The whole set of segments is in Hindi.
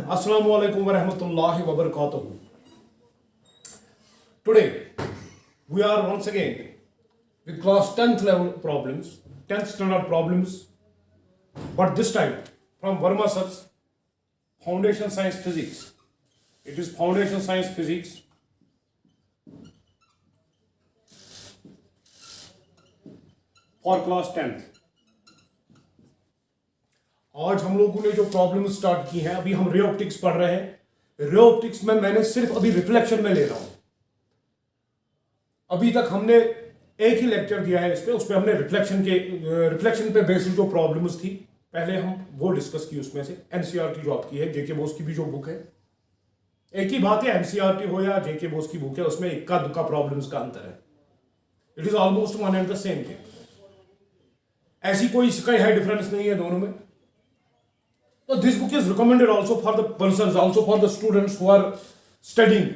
Assalamu alaikum wa rahmatullahi wa barakatuh. Today we are once again with class 10th level problems, 10th standard problems, but this time from Verma Sir's Foundation Science Physics. It is Foundation Science Physics. For class 10th. आज हम लोगों ने जो प्रॉब्लम स्टार्ट की है, अभी हम रे ऑप्टिक्स पढ़ रहे हैं। रे ऑप्टिक्स में मैंने सिर्फ अभी रिफ्लेक्शन में ले रहा हूं। अभी तक हमने एक ही लेक्चर दिया है इस पे, उस पे हमने रिफ्लेक्शन पे बेस्ड जो प्रॉब्लम्स थी पहले हम वो डिस्कस की। उसमें से एनसीईआरटी जो आपकी है, जेके बोस की भी जो बुक है, एक ही बात है, एनसीईआरटी हो या जेके बोस की बुक है, उसमें इक्का दुक्का प्रॉब्लम्स का अंतर है। It is almost one and the same thing. ऐसी कोई इसका है डिफरेंस नहीं है दोनों में। So this book is recommended also for the persons, also for the students who are studying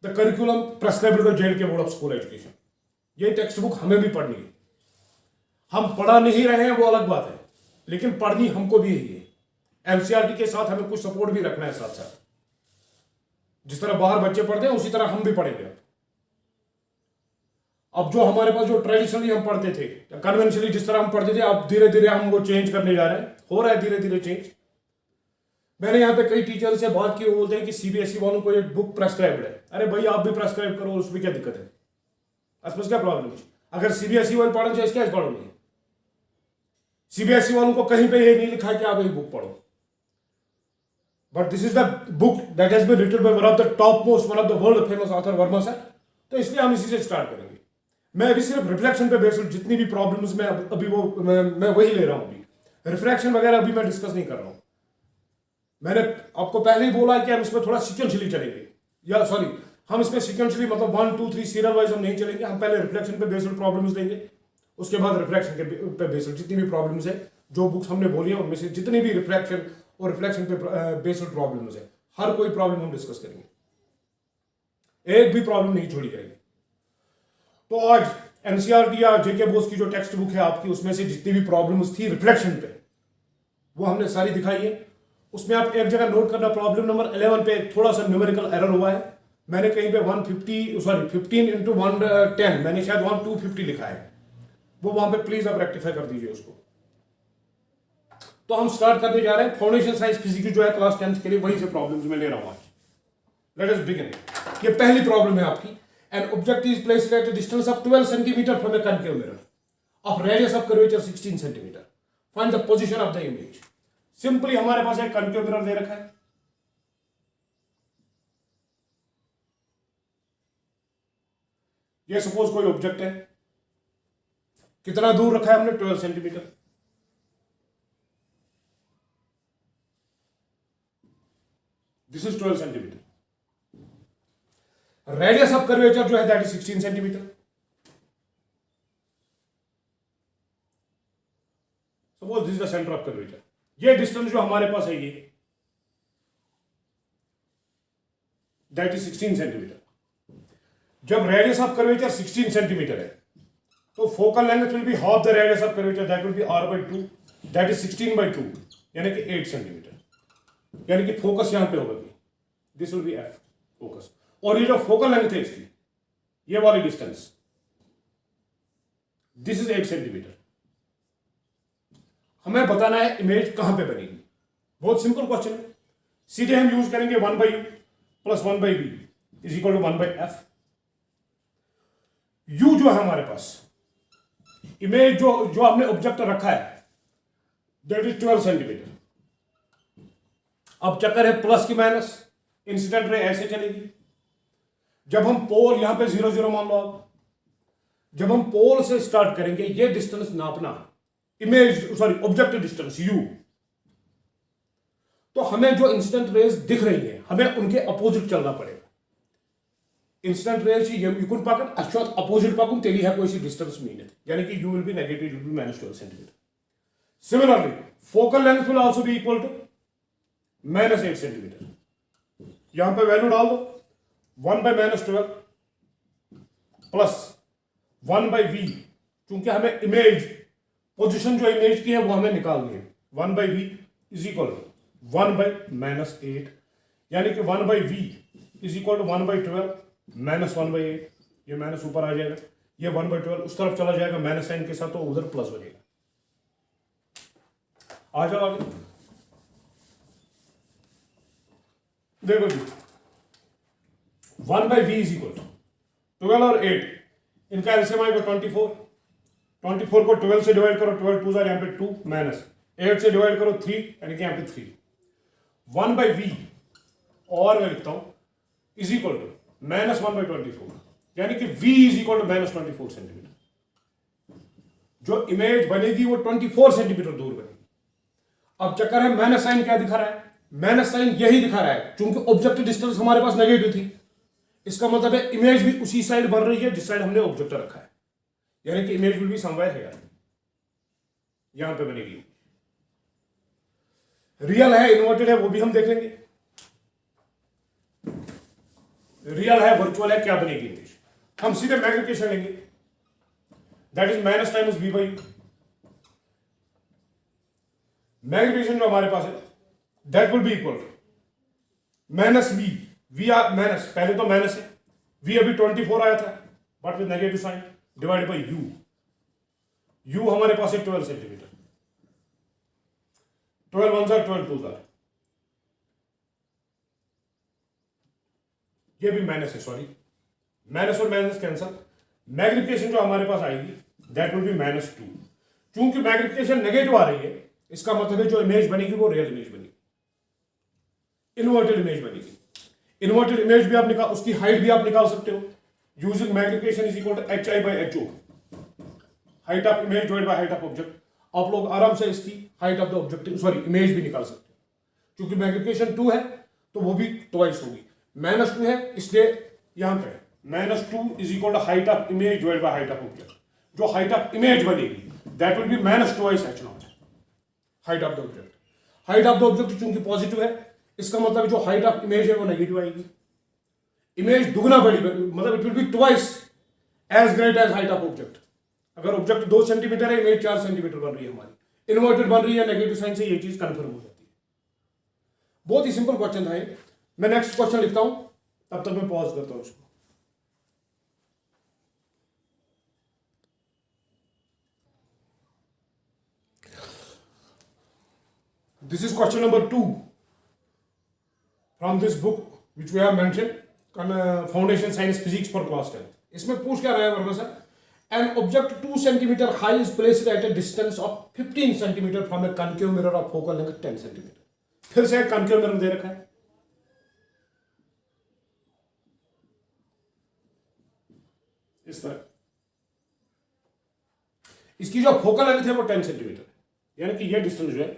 the curriculum prescribed by JNK Board of School Education. ये टेक्स्ट बुक हमें भी पढ़नी है। हम पढ़ा नहीं रहे हैं वो अलग बात है, लेकिन पढ़नी हमको भी है। एनसीईआरटी के साथ हमें कुछ सपोर्ट भी रखना है साथ साथ। जिस तरह बाहर बच्चे पढ़ते हैं उसी तरह हम भी पढ़ेंगे। अब जो हमारे पास जो ट्रेडिशनली हम पढ़ते थे, कन्वेंशनली जिस तरह हम पढ़ते थे, अब धीरे धीरे हम वो चेंज करने जा रहे हैं। हो रहा है धीरे धीरे चेंज। मैंने यहाँ पे कई टीचर से बात की, वो बोलते हैं कि सीबीएसई वालों को ये बुक प्रेस्क्राइब्ड है। अरे भाई आप भी प्रेस्क्राइब करो, उसमें क्या दिक्कत है? आपस क्या प्रॉब्लम है? अगर सीबीएसई वाले पढ़ना चाहिए, क्या पढ़ोगे? सीबीएसई वालों को कहीं पे ये नहीं लिखा है कि आप ये बुक पढ़ो। But this is the book that has been written by one of the top most, one of the world famous author Verma sir. तो इसलिए हम इसी से स्टार्ट करेंगे। मैं अभी सिर्फ रिफ्लेक्शन पे बेस्ड जितनी भी प्रॉब्लम्स में अभी वो मैं वही ले रहा हूं। अभी रिफ्रैक्शन वगैरह अभी मैं डिस्कस नहीं कर रहा हूं। मैंने आपको पहले ही बोला है कि हम इसमें थोड़ा सीक्वेंशियली चलेंगे, या सॉरी, हम इसमें सीक्वेंशियली मतलब 1 2 3 सीरियल वाइज हम नहीं चलेंगे। हम पहले रिफ्लेक्शन पे बेस्ड प्रॉब्लम्स लेंगे, उसके बाद रिफ्रैक्शन के पे बेस्ड जितनी भी प्रॉब्लम्स है, जो बुक्स हमने बोली है उनमें से जितनी भी रिफ्रैक्शन और रिफ्लेक्शन पे बेस्ड प्रॉब्लम्स है, हर कोई प्रॉब्लम हम डिस्कस करेंगे। एक भी प्रॉब्लम नहीं छोड़ी जाएगी। तो आज एनसीईआरटी या जेके बोस की जो टेक्स्ट बुक है आपकी, उसमें से जितनी भी प्रॉब्लम्स थी रिफ्लेक्शन पे, वो हमने सारी दिखाई है। उसमें आप एक जगह नोट करना, प्रॉब्लम नंबर 11 पे थोड़ा सा न्यूमेरिकल एरर हुआ है। मैंने कहीं पे 15 into 110 मैंने शायद 250 लिखा है, वो वहां पे प्लीज आप रेक्टिफाई कर दीजिए उसको। तो हम स्टार्ट करने जा रहे हैं फाउंडेशन साइंस फिजिक्स जो है क्लास 10th के लिए, वहीं से प्रॉब्लम्स में ले रहा हूं आज। Let us begin. ये पहली प्रॉब्लम है आपकी। An object is placed at a distance of 12 cm from a concave mirror of radius of curvature 16 cm. Find the position of the image. Simply हमारे पास एक concave mirror दे रखा है। ये सपोज कोई ऑब्जेक्ट है, कितना दूर रखा है हमने? 12 centimetre. This is 12 centimetre. Radius of curvature जो है that is 16 centimetre. Suppose this is the centre of curvature. ये डिस्टेंस जो हमारे पास है ये दैट इज 16 सेंटीमीटर। जब रेडियस ऑफ कर्वेचर 16 सेंटीमीटर है तो focal length will be half the radius of curvature, that will B r/2, that is 16/2 यानी कि 8 सेंटीमीटर। यानी कि फोकस यहां पे होगा, this will be f focus. और ये जो फोकल लेंथ है इसकी, ये वाली डिस्टेंस, दिस इज 8 सेंटीमीटर। हमें बताना है इमेज कहां पे बनेगी। बहुत सिंपल क्वेश्चन है। सीधे हम यूज करेंगे 1/u + 1/v = 1/f। u जो है हमारे पास, इमेज जो हमने ऑब्जेक्ट रखा है दैट इज 12 सेंटीमीटर। अब चक्कर है प्लस की माइनस, इंसिडेंट रे ऐसे चलेगी। जब हम पोल यहां पे 0 0 मान लो आप, जब हम पोल से स्टार्ट करेंगे ये डिस्टेंस नापना, image sorry object distance u, तो हमें जो इंसिडेंट रेज दिख रही है हमें उनके अपोजिट चलना पड़ेगा। इंसिडेंट रेज यकुन पाकन अशोत अपोजिट पाकुन तेली है कोई डिस्टेंस मीन, यानी कि u will be negative, will be -12 centimetre. Similarly focal length will also be equal to -8 centimetre. यहां पे वैल्यू डाल दो, 1/-12 प्लस 1/v, क्योंकि हमें इमेज पोजीशन जो इमेज की है वो हमें निकालनी है। 1/v = 1/-8, यानी कि 1/v इज इक्वल टू 1/12 -1/8। ये माइनस ऊपर आ जाएगा, ये 1/12 उस तरफ चला जाएगा माइनस साइन के साथ, तो उधर प्लस बनेगा। आ जाओ आगे, देखो जी 1/v इज इक्वल टू 12 और 8, इनका एलसीएम आएगा 24। 24 को 12 से डिवाइड करो, 12 2 यहाँ पे 2 माइनस 8 से डिवाइड करो 3, यानी कि यहाँ पे 3। 1/v और मैं लिखता हूं इज इक्वल टू -1/24, यानी कि v is equal to -24 centimetre. जो इमेज बनेगी वो 24 सेंटीमीटर दूर बनेगी। अब चक्कर है माइनस साइन क्या दिखा रहा है, माइनस साइन यही दिखा रहा है, क्योंकि ऑब्जेक्ट डिस्टेंस हमारे पास नेगेटिव थी, इसका मतलब है इमेज भी उसी साइड बन रही है जिस साइड हमने ऑब्जेक्ट रखा है, यानी कि इमेज विल भी समवेयर हियर, यहां पे बनेगी। रियल है इन्वर्टेड है वो भी हम देख लेंगे, रियल है वर्चुअल है क्या बनेगी इमेज। हम सीधे मैग्निफिकेशन लेंगे, that is minus times v by, magnification जो हमारे पास है that will be equal to minus v, minus पहले तो माइनस है, v अभी 24 आया था but with negative sign, divide by u हमारे पास है 12 सेंटीमीटर, 12 1 12 2 ये भी माइनस है, सॉरी माइनस और माइनस कैंसल, मैग्निफिकेशन जो हमारे पास आएगी दैट विल बी -2। चूंकि मैग्निफिकेशन नेगेटिव आ रही है, इसका मतलब है जो इमेज बनेगी वो रियल इमेज बनेगी, इन्वर्टेड इमेज बनेगी। इन्वर्टेड इमेज भी आप निकाल, उसकी हाइट भी आप निकाल सकते हो using magnification is equal to hi/ho, height of image divide by height of object. आप लोग आराम से इसकी height of the object sorry image भी निकाल सकते हो, क्योंकि मैग्निफिकेशन 2 है तो वो भी ट्वाइस होगी, -2 है इसलिए यहां पे -2 is equal to height of image divide by height of object. जो हाइट ऑफ इमेज बनेगी that will be -2 h0 height of the object. Height of the object चूंकि पॉजिटिव है, इसका मतलब जो हाइट ऑफ इमेज है वो नेगेटिव आएगी, इमेज दुगना बड़ी मतलब it will be twice as great as height of object. अगर ऑब्जेक्ट 2 सेंटीमीटर है, इमेज 4 सेंटीमीटर बन रही है हमारी, इन्वर्टेड बन रही है नेगेटिव साइन से, ये चीज कंफर्म हो जाती है। बहुत ही सिंपल क्वेश्चन था ये। मैं नेक्स्ट क्वेश्चन लिखता हूं, तब तक मैं पॉज करता हूं इसको। This is question number 2 from this book which we have mentioned, Foundation Science Physics for class 10। इसमें पूछ क्या रहा है Verma sir, an object 2 centimeter high is placed at a distance of 15 centimeter from a concave mirror of focal length 10 centimeter। फिर से concave mirror दे रखा है, इस तरह इसकी जो फोकल लेंथ है वो 10 सेंटीमीटर, यानी कि ये डिस्टेंस जो है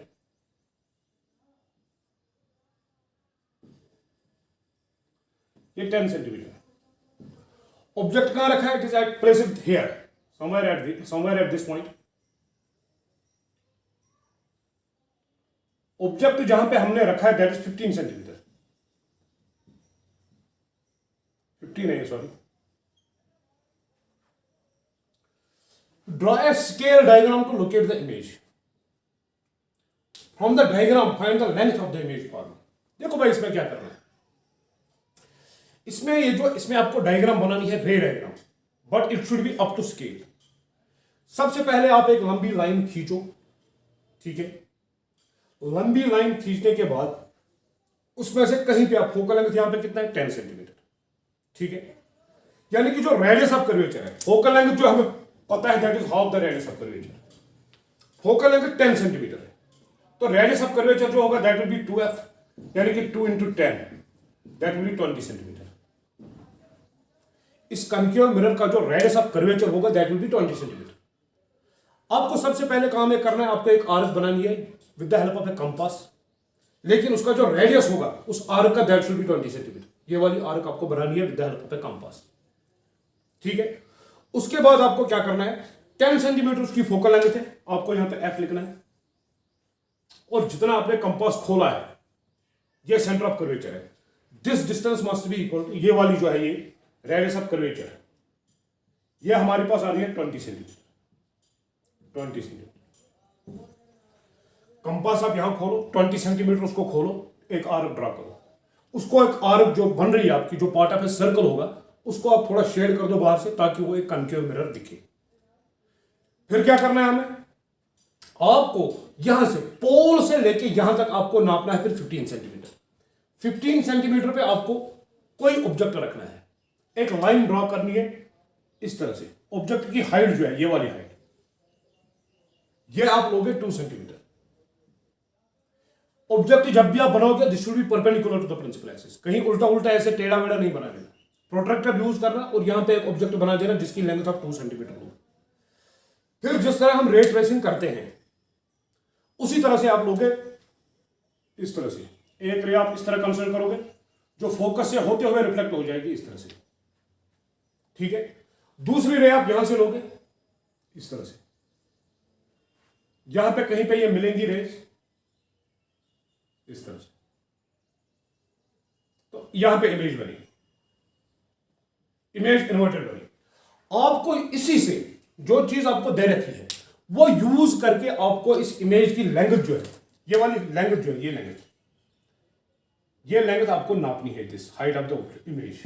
ये 10 सेंटीमीटर। ऑब्जेक्ट कहां रखा है, it is at placed here somewhere at this point. Object जहां पे हमने रखा है दैट इज 15 सेंटीमीटर, 15 है sorry. Draw a scale diagram to locate the image, from the diagram find the length of the image form. देखो भाई इसमें क्या करना है, इसमें ये जो इसमें आपको डायग्राम बनानी है ray diagram, but it should be up to scale. सबसे पहले आप एक लंबी लाइन खींचो, ठीक है। लंबी लाइन खींचने के बाद उसमें से कहीं पे आप फोकल लेंथ यहां पे कितना है 10 सेंटीमीटर, ठीक है। यानी कि जो रेडियस ऑफ कर्वेचर है, फोकल लेंथ जो हमें पता है that is half the radius of curvature, focal length 10 centimetre है, तो रेडियस ऑफ कर्वेचर जो होगा दैट विल बी 2f, यानी कि 2 × 10 दैट विल बी 20 सेंटीमीटर। इस कनकेव मिरर का जो रेडियस ऑफ कर्वेचर होगा दैट विल बी 20 सेंटीमीटर। आपको सबसे पहले काम ये करना है, आपको एक आर्क बनानी है with the help of A compass, लेकिन उसका जो रेडियस होगा उस आर्क का दैट शुड बी 20 सेंटीमीटर। ये वाली आर्क आपको बनानी है with the help of A compass, ठीक है। उसके बाद आपको क्या करना है, 10 सेंटीमीटर उसकी फोकल लेंथ है, आपको यहां पे एफ लिखना है, और जितना आपने कंपास खोला है ये सेंटर ऑफ कर्वेचर है, this distance must be equal to, ये वाली जो है ये रेडियस ऑफ कर्वेचर है, ये हमारे पास आ रही है 20 सेंटीमीटर, 20 सेंटीमीटर। कंपास आप यहां खोलो, 20 सेंटीमीटर उसको खोलो, एक आर्क ड्रा करो, उसको एक आर्क जो बन रही है आपकी, जो पार्ट ऑफ ए सर्कल होगा, उसको आप थोड़ा शेड कर दो बाहर से, ताकि वो एक कनकेव मिरर दिखे। फिर क्या करना है हमें, आपको यहां से पोल से लेके यहां तक आपको नापना है फिर 15 सेंटीमीटर। 15 सेंटीमीटर पे आपको कोई ऑब्जेक्ट रखना है, एक लाइन ड्रॉ करनी है इस तरह से। ऑब्जेक्ट की हाइट जो है, ये वाली हाइट, ये आप लोगे 2 सेंटीमीटर। ऑब्जेक्ट जब भी आप बनाओगे, this should be perpendicular to the principal axis, कहीं उल्टा उल्टा ऐसे टेढ़ा वेढ़ा नहीं बना देना। प्रोट्रैक्टर यूज करना और यहां पे एक ऑब्जेक्ट बना देना जिसकी लेंथ आप 2 सेंटीमीटर हो। फिर जिस तरह हम रे ट्रेसिंग करते हैं उसी तरह से आप लोगे इस तरह से। एक रे आप इस तरह कंसिडर करोगे जो फोकस से होते हुए रिफ्लेक्ट हो जाएगी इस तरह से, ठीक है। दूसरी रे आप यहां से लोगे इस तरह से, यहां पे कहीं पे ये मिलेंगी रेस इस तरह से, तो यहां पे इमेज बनी, इमेज इन्वर्टेड बनी। आपको इसी से जो चीज आपको दे रखी है वो यूज करके आपको इस इमेज की लेंथ जो है, ये वाली लेंथ जो है, ये लेंथ आपको नापनी है, this height of the image.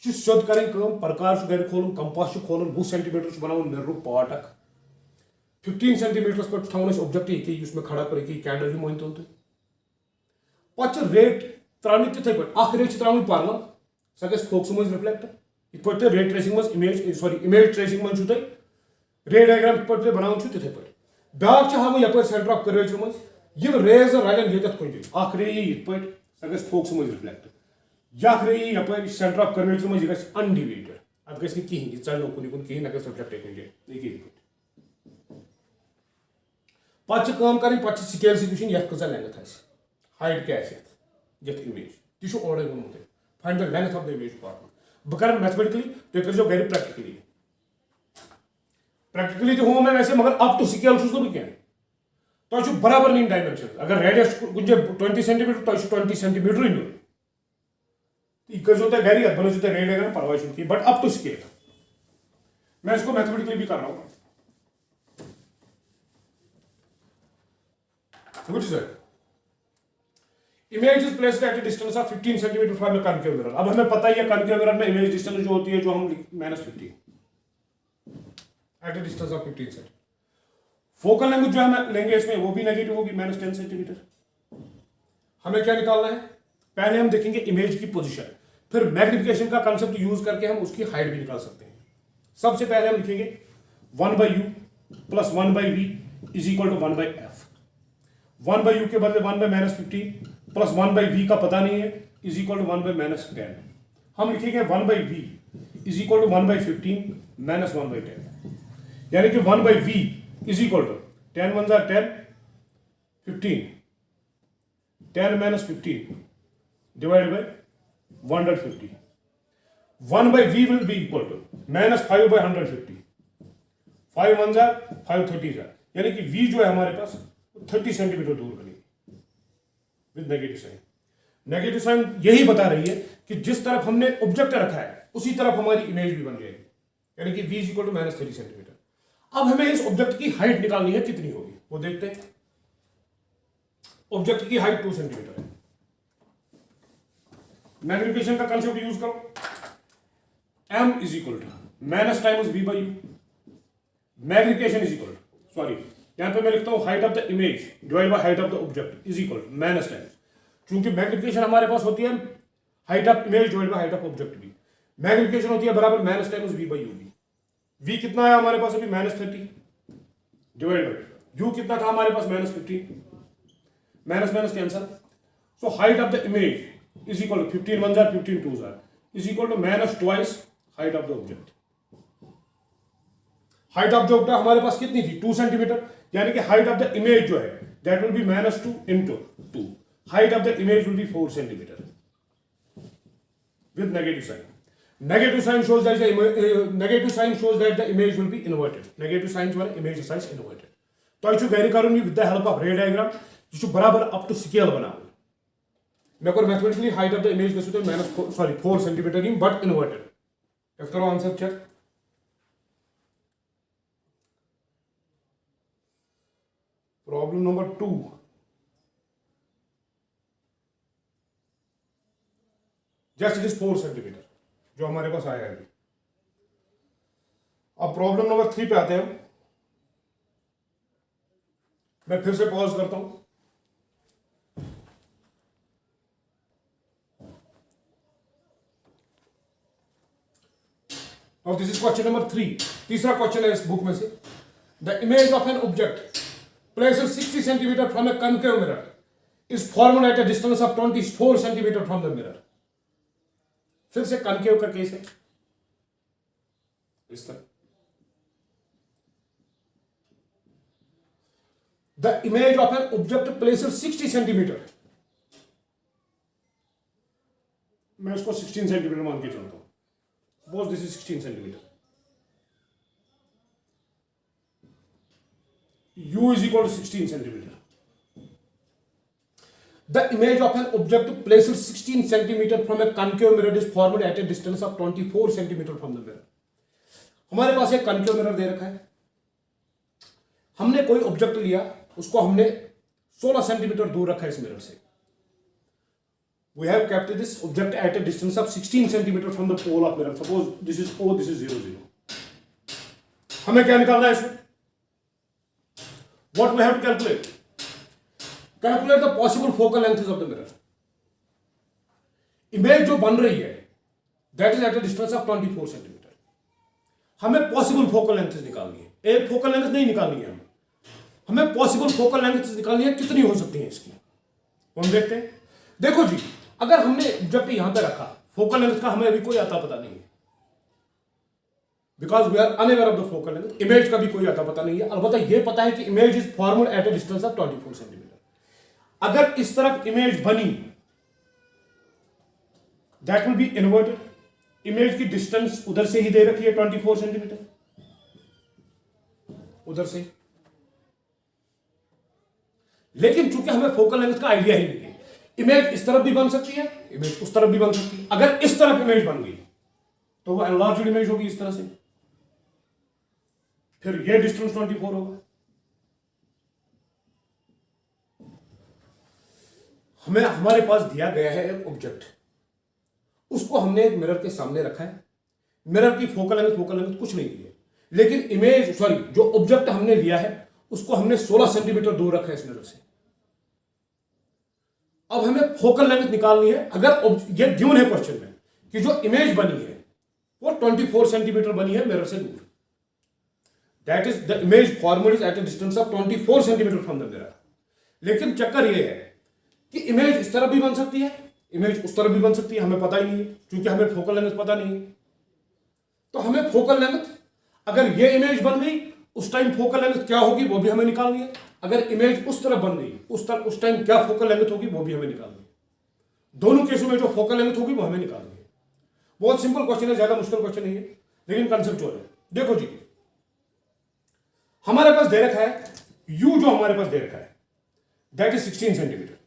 शोध करें प्रकाश घर खोलून, कंपास खोलून, 20 सेंटीमीटर बनाऊन मिरर पार्ट 15 सेंटीमीटर पे थोन ऑब्जेक्ट ये खड़ा कर कैंडल भी मान तुम पे रेट त्रानी तिथे पे रेट त्रावन पार्ल सह गई फोकस मज रिफ्लेक्ट पे रे ट्रेसिंग मज इमेज सॉरी इमेज ट्रेसिंग मज रे डायग्राम पे बनावन तिथे पे ब्याक हावन यप सेंटर ऑफ कर्वेचर मज यम रेज रगन ये कुछ रे पे सह गई फोकस मज रिफ्लेक्ट यह रे यप सेंटर ऑफ कर्वेचर मज यह अनडिवेटेड अब गई कहीं चलो कुन कुन कहीं न रिफ्लेक्ट पे स्केल वुचन ये कजा लेंथ हाइट क्या ये इमेज तह ओर वोनमुत find the length of the image part बह कर मैथमेटिकली तुम कर घर प्रैक्टिकली तो हूँ मैं वैसे मगर अप टू स्केल बह क्या तुम बराबर नीन डायमेंशन अगर रेडियस कुछ 20 सेंटीमीटर तुम 20 सेंटीमीटर ही नुन यह करो तुम घर बनो तुम रेड अगर परवाह कहीं बट अप टू स्केल मैं इसको मैथमेटिकली भी कर रहा हूँ। Which is it? Image is placed at a distance of 15 centimeter from the concave mirror. अब हमें पता ही है concave mirror में image distance जो होती है जो हम -15 at a distance of 15 centimeter. Focal length जो हम लेंगे इसमें वो भी नेगेटिव होगी -10 सेंटीमीटर। हमें क्या निकालना है, पहले हम देखेंगे इमेज की पोजीशन, फिर मैग्निफिकेशन का कंसेप्ट यूज करके हम उसकी हाइट भी निकाल सकते हैं। सबसे पहले हम लिखेंगे 1/u plus 1/v is equal to 1/f। 1/u के बदले 1/-15 प्लस 1/v का पता नहीं है इज इक्वल टू 1/-10। हम लिखेंगे 1/v is equal to 1/15 minus 1/10, यानी कि 1/v इज इक्वल टू 10 1 जा 10 15 10 minus 15 divided by 150। 1/v will be equal to -5/150, 5 1 जा 5 30 जा, यानी कि v जो है हमारे पास 30 सेंटीमीटर दूर बनेगी with negative sign. Negative sign यही बता रही है कि जिस तरफ हमने ऑब्जेक्ट रखा है उसी तरफ हमारी इमेज भी बन जाएगी, यानी कि v is equal to -30 centimetre. अब हमें इस ऑब्जेक्ट की हाइट निकालनी है, कितनी होगी वो देखते हैं। ऑब्जेक्ट की हाइट 2 सेंटीमीटर है। मैग्निफिकेशन का कंसेप्ट यूज करो, m is equal to minus times v by u। Magnification is equal to sorry यहां पे मैं लिखता हूं height of the image divide by height of the object is equal to minus times, क्योंकि मैग्निफिकेशन हमारे पास होती है height of image divide by height of object भी, मैग्निफिकेशन होती है बराबर minus times v by u भी। v कितना है हमारे पास अभी -30 डिवाइड बाय u कितना था हमारे पास -15, minus minus cancel, so height of the image is equal to 15 1 जा 15 2 जा is equal to minus twice height of the object. Height of the object हमारे पास कितनी थी 2 सेंटीमीटर, यानी कि हाइट ऑफ द इमेज जो है that will be -2 into 2, height of the image will be 4 centimetre with negative sign. Negative sign shows that the image will be inverted. Negative signs वाला image size inverted. तो ये गैरी करूँगी with the help of ray diagram जो बराबर up to scale बनाऊँ। मैं को mathematically height of the image कैसे तो -4 सेंटीमीटर ही but inverted। इस करो answer check. Problem number 2, just it is 4 centimetre जो हमारे पास आया है अभी। अब प्रॉब्लम नंबर 3 पे आते हैं हम। मैं फिर से पॉज करता हूं। और दिस इज क्वेश्चन नंबर 3, तीसरा क्वेश्चन है इस बुक में से। The image of an object placed 60 centimetre from A concave mirror is formed at a distance of 24 centimetre from the mirror. फिर से कनकेव का केस है इस तरह। The image of an object placed 60 centimetre, मैं उसको 16 सेंटीमीटर मान के चलता हूं। Suppose this is 16 centimeter. U is equal to 16 centimeter. The image of an object placed 16 centimeter from a concave mirror is formed at a distance of 24 centimeter from the mirror. हमारे पास एक concave mirror दे रखा है। हमने कोई ऑब्जेक्ट लिया, उसको हमने 16 सेंटीमीटर दूर रखा है इस मिरर से। We have kept this object at a distance of 16 centimeter from the pole of mirror. Suppose this is O, this is 0, 0. हमें क्या निकालना है इसमें? What we have to calculate? Calculate the possible focal lengths of the mirror. Image जो बन रही है, that is at a distance of 24 centimeter. हमें possible focal lengths निकालनी है। एक focal length नहीं निकालनी है हमें possible focal lengths निकालनी है। कितनी हो सकती है इसकी? हम देखते हैं। देखो जी, अगर हमने ऑब्जेक्ट यहां पे रखा, फोकल लेंथ का हमें अभी कोई आता पता नहीं है, because we are unaware of the focal length. Image का भी कोई आता पता नहीं है। अलबत्ता ये पता है कि image is formed at a distance of 24 centimetre. अगर इस तरफ इमेज बनी, that will B inverted. Image की डिस्टेंस उधर से ही दे रखी है 24 सेंटीमीटर, उधर से। लेकिन चूंकि हमें फोकल लेंथ का आइडिया ही नहीं है, इमेज इस तरफ भी बन सकती है, इमेज उस तरफ भी बन सकती है। अगर इस तरफ इमेज बन गई तो वो एनलार्ज्ड इमेज होगी इस तरह से, फिर ये डिस्टेंस 24 होगा। हमें हमारे पास दिया गया है एक ऑब्जेक्ट, उसको हमने एक मिरर के सामने रखा है। मिरर की फोकल लेंथ कुछ नहीं दी है, लेकिन इमेज जो ऑब्जेक्ट हमने लिया है उसको हमने 16 सेंटीमीटर दूर रखा है इस मिरर से। अब हमें फोकल लेंथ निकालनी है। अगर ये गिवन है क्वेश्चन में कि जो इमेज बनी है वो 24 सेंटीमीटर बनी है मिरर से दूर, that is the image formed is at a distance of 24 centimetre from the mirror. लेकिन चक्कर ये है कि इमेज इस तरफ भी बन सकती है, इमेज उस तरफ भी बन सकती है, हमें पता ही नहीं है, क्योंकि हमें फोकल लेंथ पता नहीं है। तो हमें फोकल लेंथ, अगर ये इमेज बन गई उस टाइम फोकल लेंथ क्या होगी वो भी हमें निकालनी है। अगर इमेज उस तरफ बन गई उस टाइम क्या फोकल लेंथ होगी वो भी हमें निकालनी है। दोनों केसों में जो फोकल लेंथ होगी वो हमें निकालनी है। बहुत सिंपल क्वेश्चन है, ज्यादा मुश्किल क्वेश्चन नहीं है, लेकिन कंसेप्चुअल है। देखो जी, हमारे पास दे रखा है यू, जो हमारे पास दे रखा है दैट इज 16 सेंटीमीटर,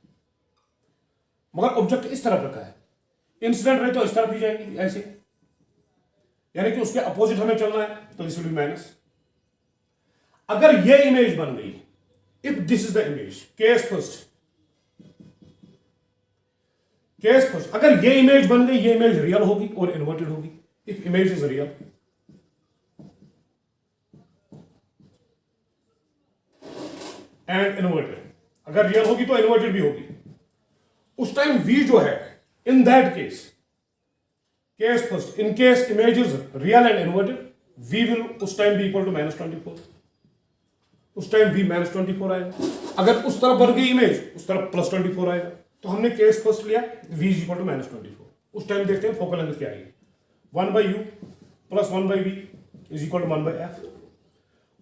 मगर ऑब्जेक्ट इस तरफ रखा है। इंसिडेंट रे तो इस तरफ ही जाएगी ऐसे, यानी कि उसके अपोजिट हमें चलना है, तो दिस विल बी माइनस। अगर ये इमेज बन गई, if this is the image, case first, अगर ये इमेज बन गई, ये इमेज रियल होगी और इन्वर्टेड होगी। If image is real and inverted, अगर रियल होगी तो इन्वर्टेड भी होगी, उस टाइम v जो है, in that case first, in case image is real and inverted, v will उस टाइम बी इक्वल टू -24, उस टाइम v -24 आएगा। अगर उस तरफ बन गई इमेज, उस तरफ +24 आएगा। तो हमने केस फर्स्ट लिया, v इज इक्वल टू -24। उस टाइम देखते हैं फोकल लेंथ क्या आएगी। 1/u plus 1/v is equal to 1/f।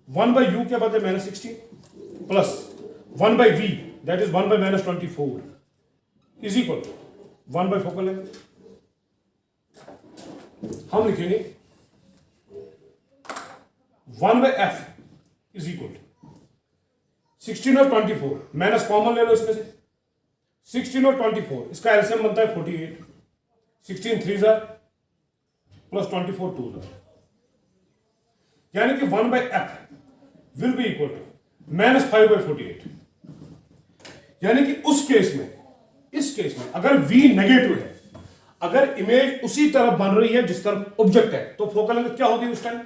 1/u क्या बात है, -16 plus 1/v that is 1/-24 is equal to 1 focal length. हम लिखेंगे 1/f इज इक्वल टू 16 और 24, माइनस कॉमन ले लो इसमें से। 16 और 24, इसका एलसीएम बनता है 48। 16 3 प्लस 24 2, यानी कि 1/f will be equal to -5/48, यानी कि उस केस में, इस केस में अगर v नेगेटिव है, अगर इमेज उसी तरफ बन रही है जिस तरफ ऑब्जेक्ट है, तो फोकल लेंथ क्या होगी उस time?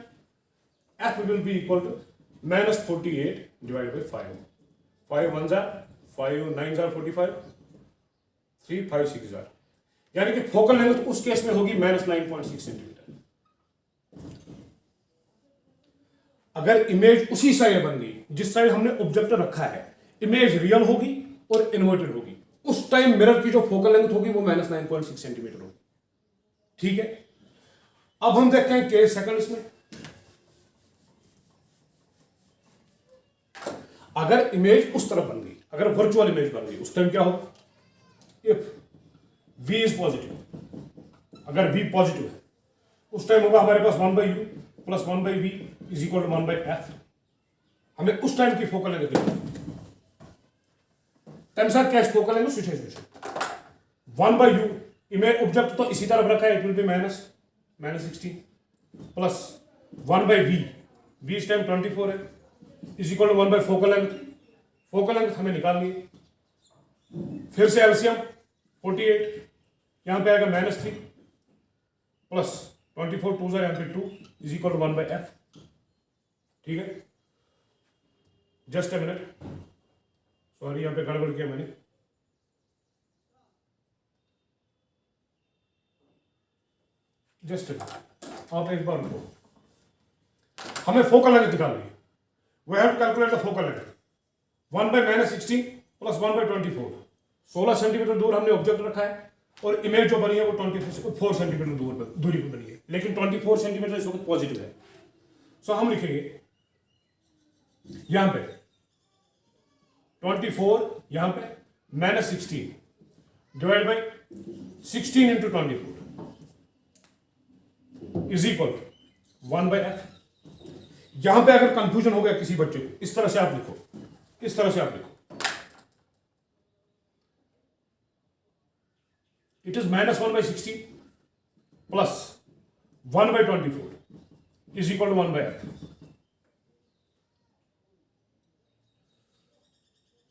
f will be equal to -48 divide by 5. 5 1 जार 5 9 जार 45, 3 5 6 जार, यानी कि फोकल लेंथ उस केस में होगी -9.6 सेंटीमीटर. अगर इमेज उसी साइड बन गई जिस साइड हमने ऑब्जेक्ट रखा है, इमेज रियल होगी और इन्वर्टेड होगी. उस टाइम मिरर की जो फोकल लेंथ होगी वो -9.6 सेंटीमीटर होगी. ठीक है, अब हम देखते हैं केस सेकंड. इसमें अगर इमेज उस तरफ बन गई, अगर वर्चुअल इमेज बन गई, उस टाइम क्या होगा? इफ v इज पॉजिटिव, अगर v पॉजिटिव है, उस टाइम होगा हमारे पास 1/u plus 1/v is equal to 1/f. हमें उस टाइम की फोकल लेंथ देखनी है. टेंसर कैच फोकल लेंथ स्विच है. 1/u इमेज ऑब्जेक्ट तो इसी तरफ रखा है, it will be -16 plus 1/v, v इस टाइम 24 है, is equal to 1 focal length. Focal length हमें निकालनी है. फिर से एलसीएम 48, यहां पे आएगा -3 प्लस 24 2 यहां पे 2 इज इक्वल टू 1/f. ठीक है, जस्ट ए मिनट, सॉरी यहां पे गड़बड़ किया मैंने. जस्ट ए मिनट, आप एक बार रुको. हमें फोकल लेंथ निकालनी है. We have to calculate the focal length. 1/-16 plus 1/24, 16 centimetre दूर हमने ऑब्जेक्ट रखा है और इमेज जो बनी है वो 24 सेंटीमीटर दूरी पर बनी है, लेकिन 24 सेंटीमीटर इस वक्त पॉजिटिव है. सो हम लिखेंगे यहां पे 24, यहां पे -16 divide by 16 into 24 is equal 1/f. यहां पे अगर कंफ्यूजन हो गया किसी बच्चे को, इस तरह से आप लिखो, इस तरह से आप लिखो, it is -1/16 plus 1/24 is equal to 1/f.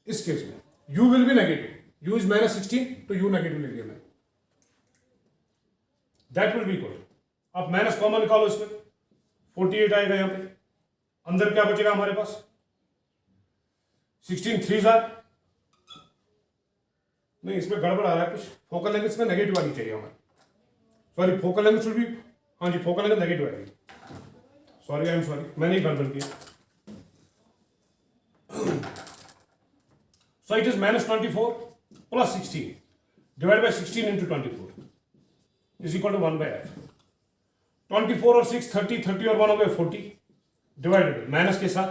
इस केस में u will be negative, u is -16 तो u नेगेटिव लिख दिया मैंने. दैट विल बी इक्वल, आप माइनस कॉमन निकालो, इसमें 48 आएगा. यहां पे अंदर क्या बचेगा हमारे पास? 16 3 जार, नहीं इसमें गड़बड़ आ रहा है कुछ. फोकल लेंथ इसमें नेगेटिव आनी चाहिए हमारी. Sorry, focal length should be, हाँ जी फोकल लेंथ नेगेटिव आएगी. सॉरी, आई एम सॉरी, मैंने ही गड़बड़ किया. So it is -24 plus 16 divide by 16 into 24 is equal to 1/f. 24 और 6 30, 30 और 1 हो गए 40 डिवाइडेड माइनस के साथ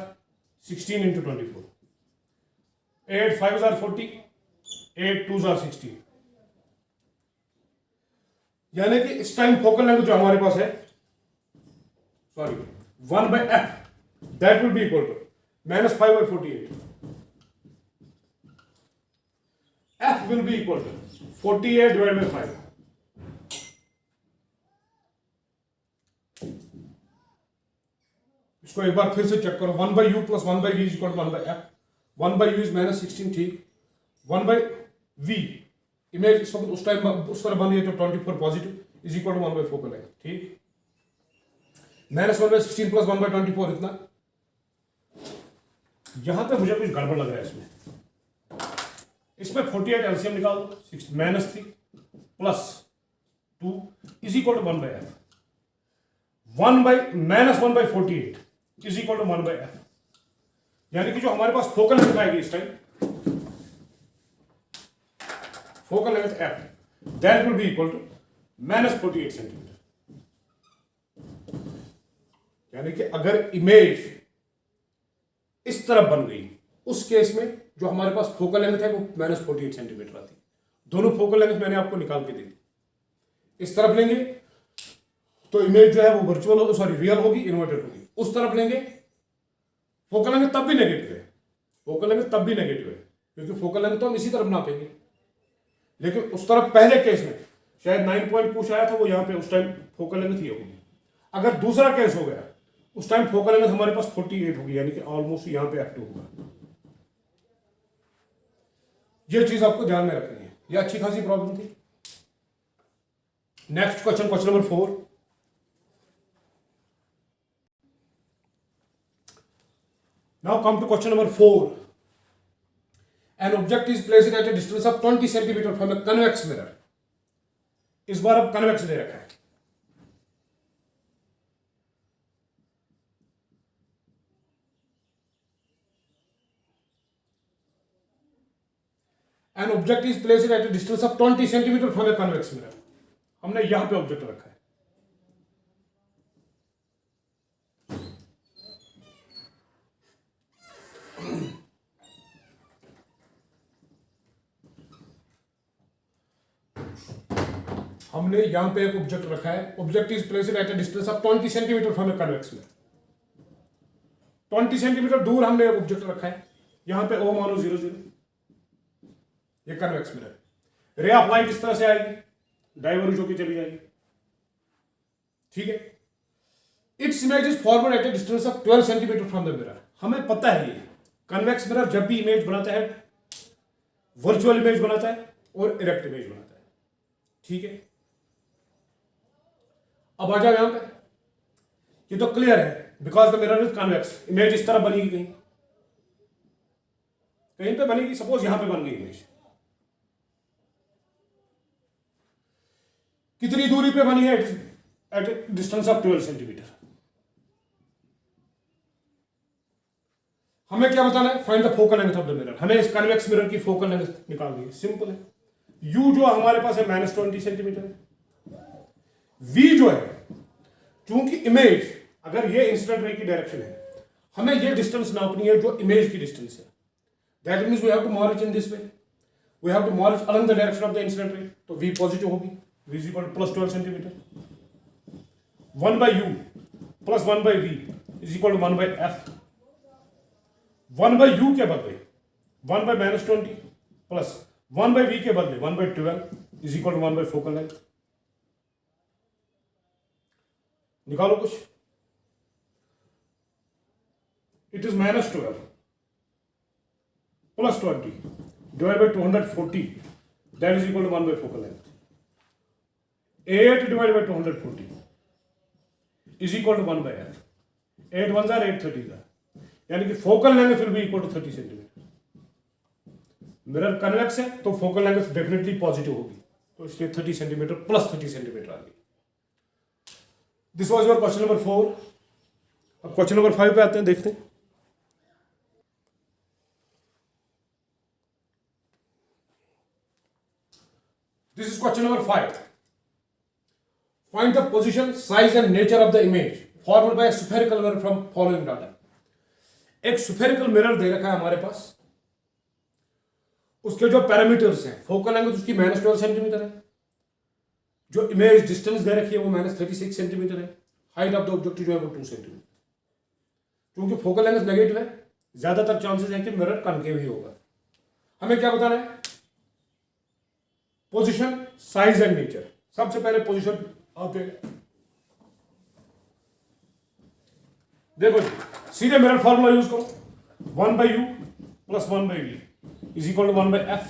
16 इंटू 24. 8 5 जार 40, 8 2 जार 16, यानी कि इस टाइम फोकल लेंथ जो हमारे पास है, sorry 1/f, that will be equal to -5/48. f will be equal to 48 divided by 5. इसको एक बार फिर से चेक करो. 1/u plus 1/v is equal to 1/f. 1/u is -16, ठीक. 1/v इमेज इस वक्त उस टाइम उस तरह बन रही है तो 24 positive is equal to 1/4 focal length, ठीक. -1/16 प्लस 1/24 इतना. यहां पे मुझे कुछ गड़बड़ लग रहा है इसमें 48 एलसीएम निकाल दो. -3 plus 2 is equal to 1/f. 1/48 is equal to 1/f, यानी कि जो हमारे पास फोकल लेंथ आएगी इस time, focal length f, that will be equal to -48 centimetre. यानी कि अगर इमेज इस तरफ बन गई, उस केस में जो हमारे पास फोकल लेंथ है वो -48 सेंटीमीटर आती है. दोनों फोकल लेंथ मैंने आपको निकाल के दे दी. इस तरफ लेंगे तो इमेज जो है वो वर्चुअल होगी, सॉरी रियल होगी, इन्वर्टेड होगी. उस तरफ लेंगे फोकल लेंथ तब भी नेगेटिव है, फोकल लेंथ तब भी नेगेटिव है, क्योंकि फोकल लेंथ तो हम इसी तरफ नापेंगे. लेकिन उस तरफ पहले केस में शायद 9 पॉइंट पूछ आया था, वो यहां पे उस टाइम फोकल लेंथ ही होगी. अगर दूसरा केस हो गया उस टाइम फोकल लेंथ हमारे पास 48 होगी, यानी कि ऑलमोस्ट यहाँ पे एक्टिव होगा। ये चीज आपको ध्यान में रखनी है, ये अच्छी खासी प्रॉब्लम थी। Next question, question number 4। Now come to question number 4। An object is placed at a distance of 20 centimeter from a convex mirror. इस बार अब कन्वेक्स दे रखा है। An object is placed at a distance of 20 centimeter from a convex mirror. हमने यहां पे ऑब्जेक्ट रखा है। हमने यहां पे एक ऑब्जेक्ट रखा है। Object is placed at a distance of 20 centimetre from a convex mirror. 20 centimetre दूर हमने एक ऑब्जेक्ट रखा है, यहां पे ओ मानो 0 0, ये convex mirror. Ray of light इस तरह से आएगी, डाइवर्ज होकर चली जाएगी, ठीक है। Its image is forward at a distance of 12 centimetre from the mirror. हमें पता है ये कन्वेक्स मिरर जब भी इमेज बनाता है, वर्चुअल इमेज बनाता है और इरेक्ट इमेज बनाता है, ठीक है। अब आ जाओ यहां पे, ये तो क्लियर है, because the mirror is convex. Image इस तरह बनेगी, कहीं कहीं पे बनेगी, सपोज यहां पे बन गई इमेज। कितनी दूरी पे बनी है? At distance of 12 centimetre. हमें क्या बताना है? Find the focal length of the mirror. हमें इस कन्वेक्स मिरर की फोकल लेंथ निकालनी है, सिंपल है। यू जो हमारे पास है -20 सेंटीमीटर है। वी जो है, चूंकि इमेज अगर ये इंसिडेंट रे की डायरेक्शन है, हमें ये डिस्टेंस नापनी है जो इमेज की डिस्टेंस है। That means we have to march in this way, we have to march along the direction of the incident ray. तो वी पॉजिटिव होगी, v is equal to +12 centimetre. 1/u plus 1/v is equal to 1/f। 1/u के बदले 1/-20 प्लस 1/v के बदले 1/12 is equal to 1 focal length. निकालो कुछ। It is -12 plus 20 divide by 240, that is equal to 1 focal length. 8 divide by 240 is equal to 1/f। 8 1 जार 8 30 जार, यानी कि focal length will be equal to 30 centimetre. Mirror convex है तो फोकल लेंथ डेफिनेटली पॉजिटिव होगी, तो इसलिए 30 सेंटीमीटर प्लस 30 सेंटीमीटर आ गई। This was your question number 4। अब क्वेश्चन नंबर 5 पे आते हैं, देखते हैं। This is question number 5। Find the position, size and nature of the image formed by spherical mirror from following data. एक स्फेरिकल मिरर दे रखा है हमारे पास, उसके जो पैरामीटर्स हैं, फोकल लेंथ उसकी -12 सेंटीमीटर है, जो इमेज डिस्टेंस दे रखी है वो -36 सेंटीमीटर है, हाइट ऑफ द ऑब्जेक्ट जो है वो 2 सेंटीमीटर। क्योंकि फोकल लेंथ नेगेटिव है, ज्यादातर चांसेस है कि मिरर कनकेव ही होगा। हमें क्या बताना है? Position, size and nature. सबसे पहले पोजीशन आते हैं। देखो जी, सीधे मिरर फॉर्मूला यूज करो। 1/u plus 1/v is equal to 1/f।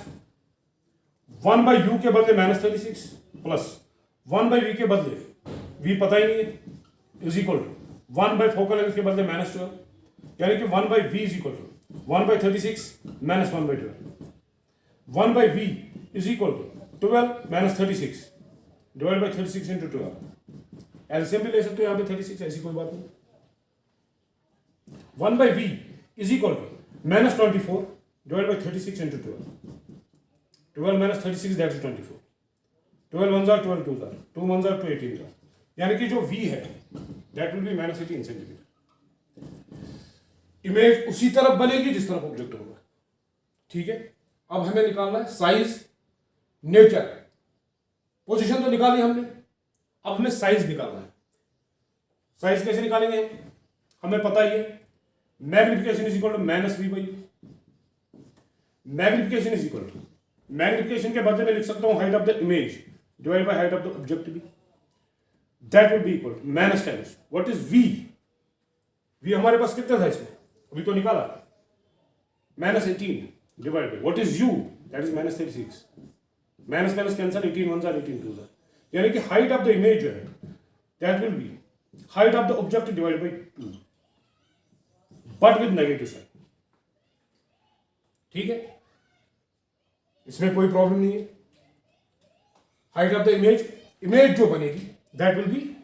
1/u के बदले -36 प्लस 1/v के बदले v पता ही नहीं है, is equal to 1 focal length के बदले -12, यानी कि 1/v is equal to 1/36 minus 1/12। 1/v is equal to 12 - 36 divide by 36 into 12। LCM भी ले सकते हो यहाँ पे 36, ऐसी कोई बात नहीं। 1/v is equal to -24 divide by 36 into 12। 12 - 36 that is 24। 12 1 जार 12 2 जार 2 1 जार 2 18 जार, यानी कि जो v है that will be -18 centimetre. Image उसी तरफ बनेगी जिस तरफ ऑब्जेक्ट होगा, ठीक है। अब हमें निकालना है साइज, नेचर। पोजीशन तो निकाली हमने, अब हमें साइज निकालना है। साइज कैसे निकालेंगे? हमें पता ही है, magnification is equal to -v/u। Magnification is equal to, magnification के बदले में लिख सकता हूं height of the image divide by height of the object भी, that will be equal to minus times what is v, v हमारे पास कितना था इसमें, अभी तो निकाला, -18 divide by what is u, that is -36, minus minus cancel, 18 1 जार 18 2 जार, यानी कि हाइट ऑफ द इमेज जो है that will be height of the object divide by 2 but with negative sign. ठीक है, इसमें कोई प्रॉब्लम नहीं है। हाइट ऑफ द इमेज जो बनेगी दैट विल बी,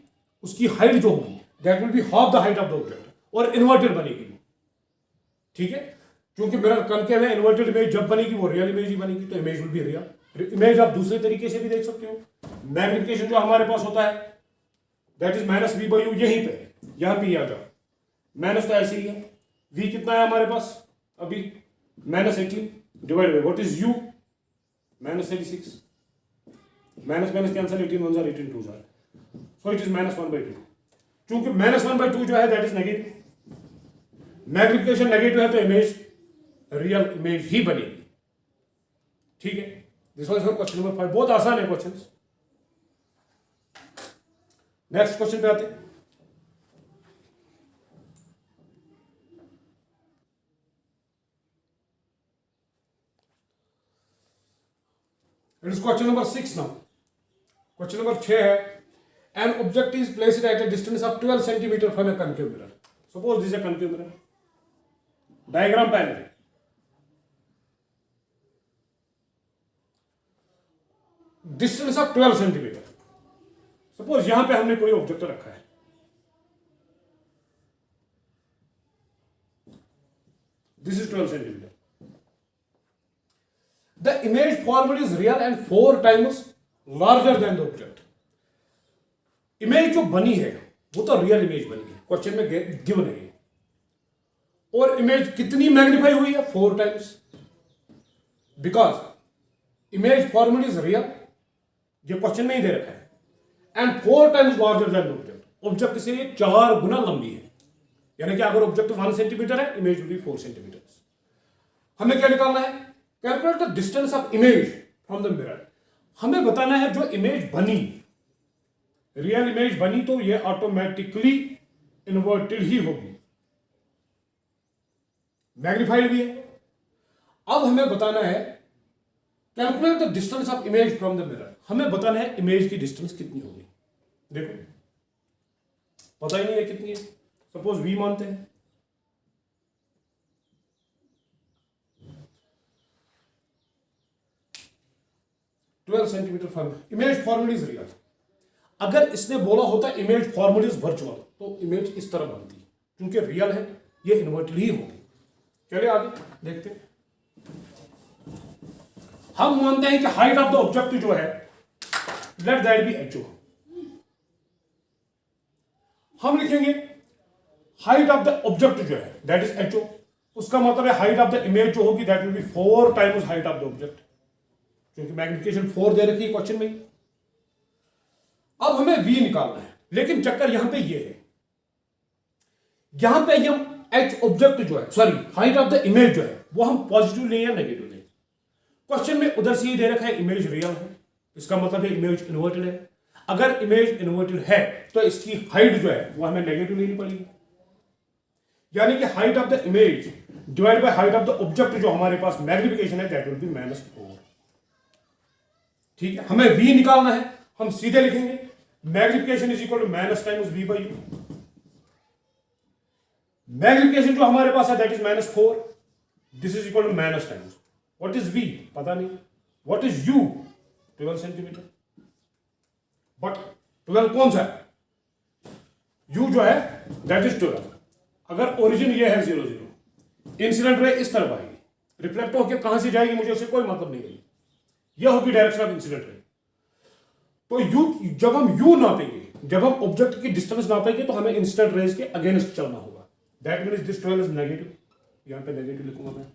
उसकी हाइट जो होगी that will be half the height of the object, और इन्वर्टेड बनेगी। ठीक है, क्योंकि मिरर कनकेव है, इन्वर्टेड इमेज जब बनेगी वो रियल इमेज ही बनेगी, तो image will be real. Image आप दूसरे तरीके से भी देख सकते हो, मैग्निफिकेशन जो हमारे पास होता है दैट इज -v/u, यहीं पे यहां पे आ जाओ, माइनस तो ऐसे ही है, v कितना है हमारे पास अभी -18 divide by what is u, -36, minus minus cancel, 18 1 जार 18 2 जार, सो इट इज -1/2। चूंकि -1/2 जो है that is negative, magnification negative है तो इमेज रियल इमेज ही बनेगी। ठीक है, दिस वाज क्वेश्चन नंबर 5, बहुत आसान है क्वेश्चन। नेक्स्ट क्वेश्चन पे आते हैं। It is question number 6 now. Question number 6 है, an object is placed at a distance of 12 centimetre from A concave mirror. Suppose this is a concave mirror, diagram पहले, डिस्टेंस ऑफ 12 सेंटीमीटर। सपोज यहां पे हमने कोई ऑब्जेक्ट रखा है, this is 12 centimetre, the image format is real and 4 times larger than the object. Image जो बनी है वो तो रियल इमेज बनी है, क्वेश्चन में गिवन है, और इमेज कितनी मैग्नीफाई हुई है, 4 times, because image format is real, ये क्वेश्चन में ही दे रखा है, and 4 times larger than object, object से 4 गुना लंबी है, यानी कि अगर ऑब्जेक्ट 1 सेंटीमीटर है, इमेज विल बी 4 सेंटीमीटर। हमें क्या निकालना है, calculate the distance of image from the mirror. हमें बताना है जो इमेज बनी, रियल इमेज बनी तो ये ऑटोमेटिकली इन्वर्टेड ही होगी, मैग्नीफाइड भी है। अब हमें बताना है calculate the distance of image from the mirror. हमें बताना है इमेज की डिस्टेंस कितनी होगी। देखो पता ही नहीं है कितनी है, सपोज v मानते हैं, centimetre from image format is real. अगर इसने बोला होता इमेज फॉर्मेट इज वर्चुअल तो इमेज इस तरह बनती, क्योंकि रियल है ये इन्वर्टेड ही होगी। चलिए आगे देखते हैं। हम मानते हैं कि हाइट ऑफ द ऑब्जेक्ट जो है let that be H O. हम लिखेंगे हाइट ऑफ द ऑब्जेक्ट जो है दैट इज एच ओ, उसका मतलब है हाइट ऑफ द इमेज जो होगी that will B 4 times height of the object, क्योंकि मैग्निफिकेशन 4 दे रखी है क्वेश्चन में। अब हमें v निकालना है, लेकिन चक्कर यहां पे ये है, यहां पे हम h ऑब्जेक्ट जो है, sorry height of the image जो है वो हम पॉजिटिव लें या नेगेटिव लें। क्वेश्चन में उधर से ही दे रखा है इमेज रियल है, इसका मतलब है इमेज इन्वर्टेड है। अगर इमेज इन्वर्टेड है तो इसकी हाइट जो है वो हमें नेगेटिव लेनी पड़ेगी, यानी कि height of the image divide by height of the object जो हमारे पास मैग्निफिकेशन है दैट विल बी -4। ठीक है, हमें v निकालना है, हम सीधे लिखेंगे magnification is equal to minus times v/u। Magnification जो हमारे पास है that is -4, this is equal to minus times what is v पता नहीं, what is u 12 centimetre, but 12 कौन सा है, u जो है दैट इज 12। अगर ओरिजिन ये है 0 0, इंसिडेंट रे इस तरफ आएगी, रिफ्लेक्ट होकर कहां से जाएगी मुझे उससे कोई मतलब नहीं है, यह होगी डायरेक्शन ऑफ इंसिडेंट रे। तो u जब हम u नापेंगे, जब हम ऑब्जेक्ट की डिस्टेंस नापेंगे तो हमें इंसिडेंट रेज के अगेंस्ट चलना होगा, that means this 12 is negative, यहां पे नेगेटिव लिखूंगा मैं।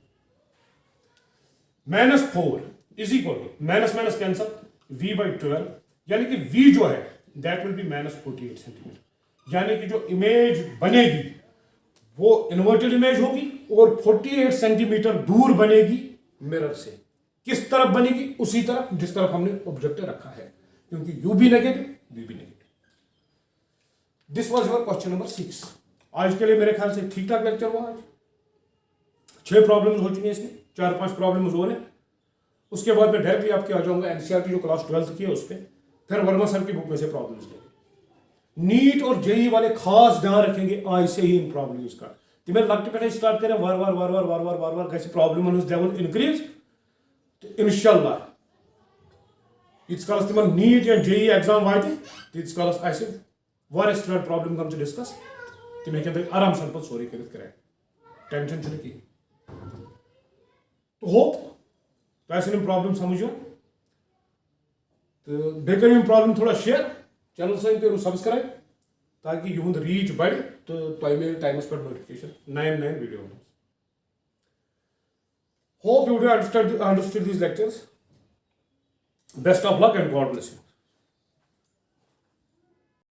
-4 is equal to minus minus cancel v/12, यानी कि v जो है दैट विल बी -48 सेंटीमीटर, यानी कि जो इमेज बनेगी वो इन्वर्टेड इमेज होगी और 48 सेंटीमीटर दूर बनेगी मिरर से। किस तरफ बनेगी, उसी तरफ जिस तरफ हमने ऑब्जेक्ट रखा है, क्योंकि u भी नेगेटिव v भी negative. This was your question number 6 आज के लिए मेरे ख्याल से ठीक ठाक लेक्चर हुआ। आज 6 प्रॉब्लम्स हो चुकी हैं इसमें, 4-5 प्रॉब्लम्स हो रहे हैं। उसके बाद मैं डायरेक्टली आपके आ जाऊंगा एनसीईआरटी जो क्लास 12th की है उस पर, फिर वर्मा सर की बुक में से प्रॉब्लम्स लेंगे। नीट और जेई वाले खास ध्यान रखेंगे आज से ही इन प्रॉब्लम्स का। तुम्हें लगते पे स्टार्ट करें वार वार कैसे प्रॉब्लम लेवल इंक्रीज, तो इंशाल्लाह यीट्स कालस तिमन नीट या जेई एग्जाम वाते, यीट्स कालस आसे वारिया स्टूडेंट प्रॉब्लम कम डिस्कस, तिम हेकन आराम सान पे सोरी कर करें, टेंशन छुन की। तो होप तो प्रॉब्लम समझो, तो बे करो प्रॉब्लम थोड़ा शेयर, चैनल सन करो सब्सक्राइब, ताकि युंद रीच बढ़, तो तुम मिले टाइमस पर नोटिफिकेशन नए video. Hope you would have understood these lectures. Best of luck and God bless you.